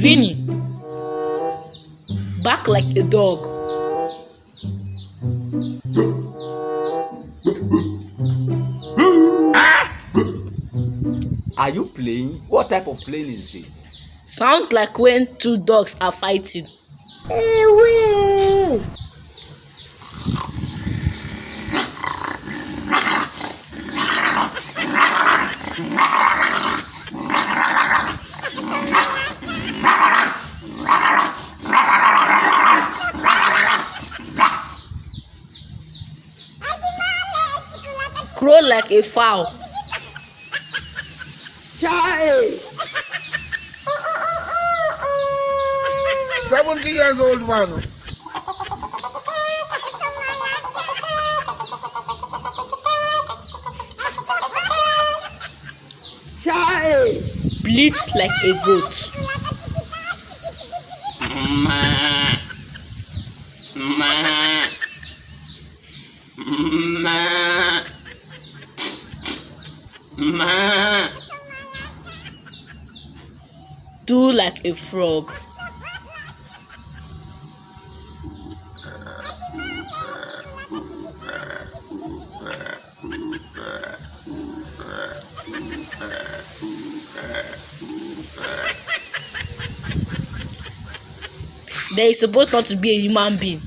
Vinny, bark like a dog. Are you playing? What type of playing is it? Sound like when two dogs are fighting. Crow like a fowl. Child. 70 years old man. Child. Bleats like a goat. Do like a frog. There is supposed not to be a human being.